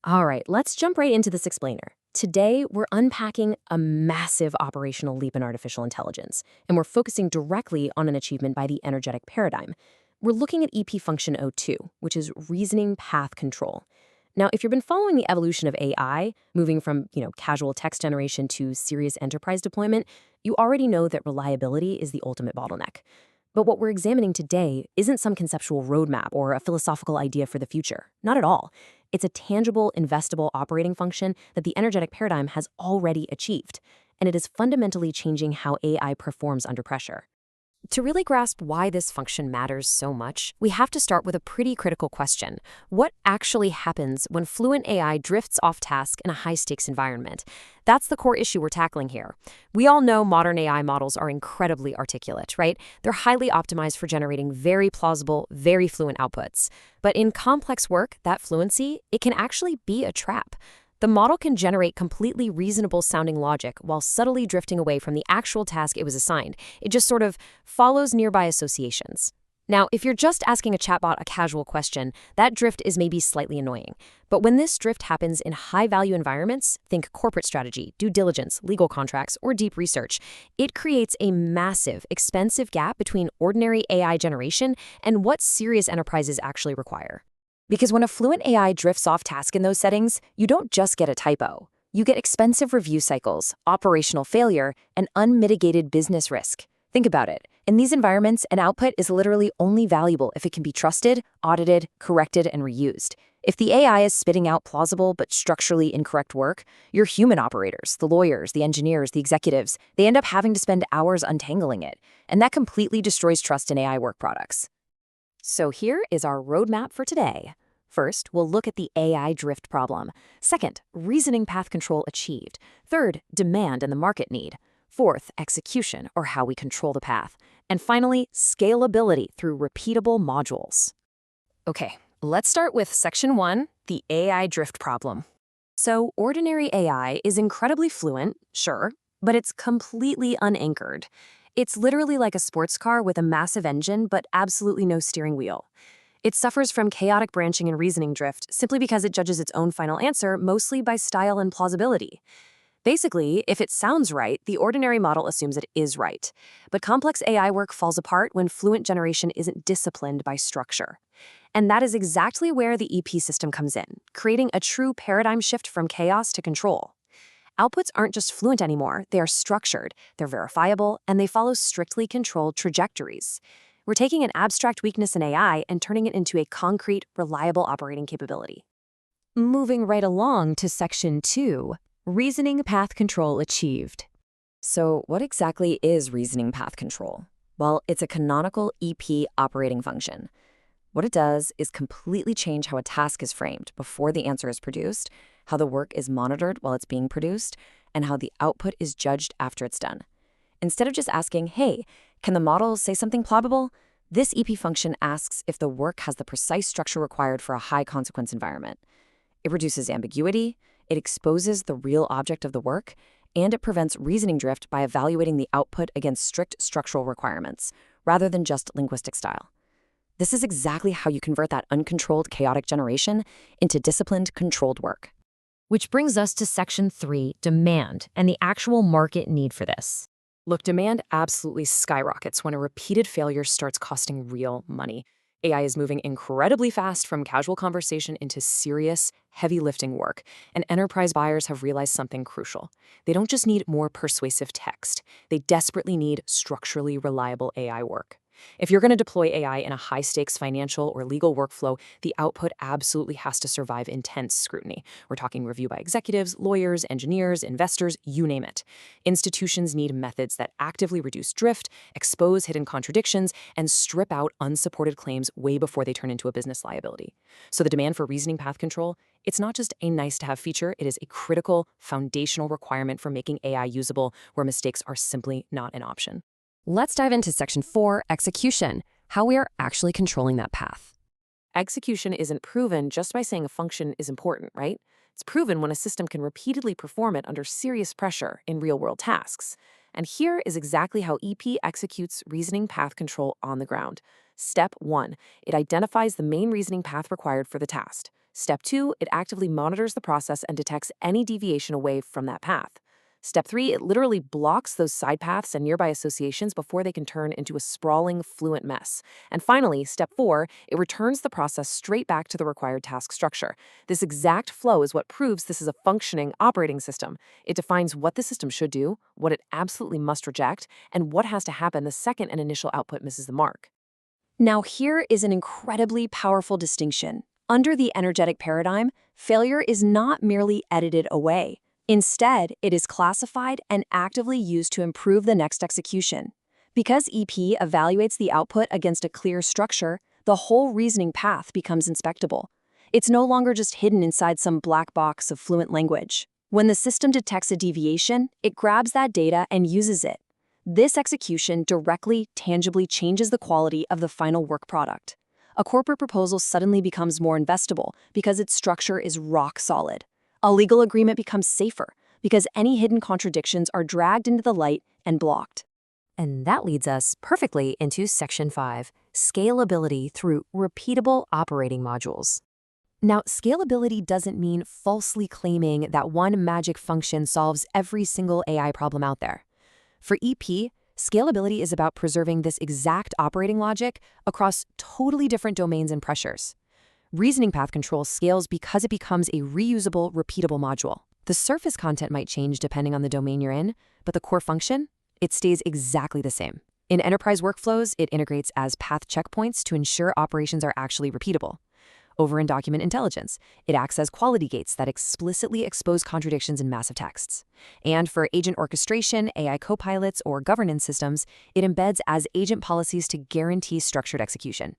All right, let's jump right into this explainer. Today, we're unpacking a massive operational leap in artificial intelligence, and we're focusing directly on an achievement by the energetic paradigm. We're looking at EP function O2, which is reasoning path control. Now, if you've been following the evolution of AI, moving from, casual text generation to serious enterprise deployment, you already know that reliability is the ultimate bottleneck. But what we're examining today isn't some conceptual roadmap or a philosophical idea for the future. Not at all. It's a tangible, investable operating function that the energetic paradigm has already achieved, and it is fundamentally changing how AI performs under pressure. To really grasp why this function matters so much, we have to start with a pretty critical question. What actually happens when fluent AI drifts off task in a high-stakes environment? That's the core issue we're tackling here. We all know modern AI models are incredibly articulate, right? They're highly optimized for generating very plausible, very fluent outputs. But in complex work, that fluency, it can actually be a trap. The model can generate completely reasonable sounding logic while subtly drifting away from the actual task it was assigned. It just sort of follows nearby associations. Now, if you're just asking a chatbot a casual question, that drift is maybe slightly annoying. But when this drift happens in high-value environments, think corporate strategy, due diligence, legal contracts, or deep research, it creates a massive, expensive gap between ordinary AI generation and what serious enterprises actually require. Because when a fluent AI drifts off task in those settings, you don't just get a typo. You get expensive review cycles, operational failure, and unmitigated business risk. Think about it. In these environments, an output is literally only valuable if it can be trusted, audited, corrected, and reused. If the AI is spitting out plausible but structurally incorrect work, your human operators, the lawyers, the engineers, the executives, they end up having to spend hours untangling it. And that completely destroys trust in AI work products. So here is our roadmap for today. First, we'll look at the AI drift problem. Second, reasoning path control achieved. Third, demand and the market need. Fourth, execution, or how we control the path. And finally, scalability through repeatable modules. Okay, let's start with section 1, the AI drift problem. So, ordinary AI is incredibly fluent, sure, but it's completely unanchored. It's literally like a sports car with a massive engine, but absolutely no steering wheel. It suffers from chaotic branching and reasoning drift simply because it judges its own final answer mostly by style and plausibility. Basically, if it sounds right, the ordinary model assumes it is right. But complex AI work falls apart when fluent generation isn't disciplined by structure. And that is exactly where the EP system comes in, creating a true paradigm shift from chaos to control. Outputs aren't just fluent anymore, they are structured, they're verifiable, and they follow strictly controlled trajectories. We're taking an abstract weakness in AI and turning it into a concrete, reliable operating capability. Moving right along to section 2, reasoning path control achieved. So what exactly is reasoning path control? Well, it's a canonical EP operating function. What it does is completely change how a task is framed before the answer is produced, how the work is monitored while it's being produced, and how the output is judged after it's done. Instead of just asking, hey, can the model say something plausible? This EP function asks if the work has the precise structure required for a high-consequence environment. It reduces ambiguity, it exposes the real object of the work, and it prevents reasoning drift by evaluating the output against strict structural requirements, rather than just linguistic style. This is exactly how you convert that uncontrolled, chaotic generation into disciplined, controlled work. Which brings us to section 3, demand, and the actual market need for this. Look, demand absolutely skyrockets when a repeated failure starts costing real money. AI is moving incredibly fast from casual conversation into serious, heavy lifting work, and enterprise buyers have realized something crucial. They don't just need more persuasive text, they desperately need structurally reliable AI work. If you're going to deploy AI in a high-stakes financial or legal workflow, the output absolutely has to survive intense scrutiny. We're talking review by executives, lawyers, engineers, investors, you name it. Institutions need methods that actively reduce drift, expose hidden contradictions, and strip out unsupported claims way before they turn into a business liability. So the demand for reasoning path control, it's not just a nice-to-have feature, it is a critical, foundational requirement for making AI usable where mistakes are simply not an option. Let's dive into section 4, execution, how we are actually controlling that path. Execution isn't proven just by saying a function is important, right? It's proven when a system can repeatedly perform it under serious pressure in real-world tasks. And here is exactly how EP executes reasoning path control on the ground. Step 1, it identifies the main reasoning path required for the task. Step 2, it actively monitors the process and detects any deviation away from that path. Step 3, it literally blocks those side paths and nearby associations before they can turn into a sprawling, fluent mess. And finally, Step 4, it returns the process straight back to the required task structure. This exact flow is what proves this is a functioning operating system. It defines what the system should do, what it absolutely must reject, and what has to happen the second an initial output misses the mark. Now, here is an incredibly powerful distinction. Under the energetic paradigm, failure is not merely edited away. Instead, it is classified and actively used to improve the next execution. Because EP evaluates the output against a clear structure, the whole reasoning path becomes inspectable. It's no longer just hidden inside some black box of fluent language. When the system detects a deviation, it grabs that data and uses it. This execution directly, tangibly changes the quality of the final work product. A corporate proposal suddenly becomes more investable because its structure is rock solid. A legal agreement becomes safer because any hidden contradictions are dragged into the light and blocked. And that leads us perfectly into Section 5, scalability through repeatable operating modules. Now, scalability doesn't mean falsely claiming that one magic function solves every single AI problem out there. For EP, scalability is about preserving this exact operating logic across totally different domains and pressures. Reasoning path control scales because it becomes a reusable, repeatable module. The surface content might change depending on the domain you're in, but the core function, it stays exactly the same. In enterprise workflows, it integrates as path checkpoints to ensure operations are actually repeatable. Over in document intelligence, it acts as quality gates that explicitly expose contradictions in massive texts. And for agent orchestration, AI copilots, or governance systems, it embeds as agent policies to guarantee structured execution.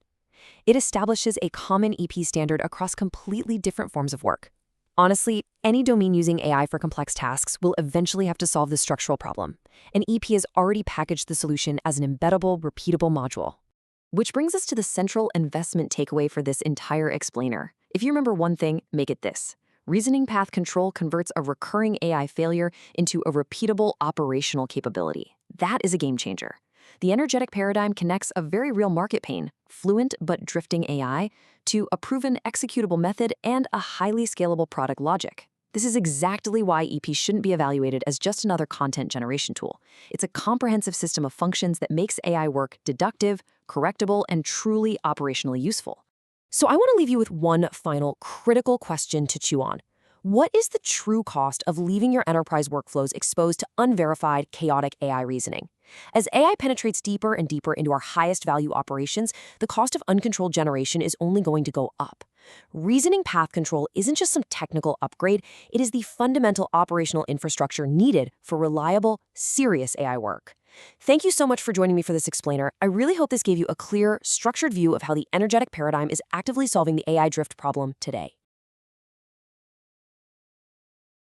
It establishes a common EP standard across completely different forms of work. Honestly, any domain using AI for complex tasks will eventually have to solve this structural problem, and EP has already packaged the solution as an embeddable, repeatable module. Which brings us to the central investment takeaway for this entire explainer. If you remember one thing, make it this. Reasoning path control converts a recurring AI failure into a repeatable operational capability. That is a game changer. The energetic paradigm connects a very real market pain, fluent but drifting AI, to a proven executable method and a highly scalable product logic. This is exactly why EP shouldn't be evaluated as just another content generation tool. It's a comprehensive system of functions that makes AI work deductive, correctable, and truly operationally useful. So I want to leave you with one final critical question to chew on. What is the true cost of leaving your enterprise workflows exposed to unverified, chaotic AI reasoning? As AI penetrates deeper and deeper into our highest value operations, the cost of uncontrolled generation is only going to go up. Reasoning path control isn't just some technical upgrade, it is the fundamental operational infrastructure needed for reliable, serious AI work. Thank you so much for joining me for this explainer. I really hope this gave you a clear, structured view of how the energetic paradigm is actively solving the AI drift problem today.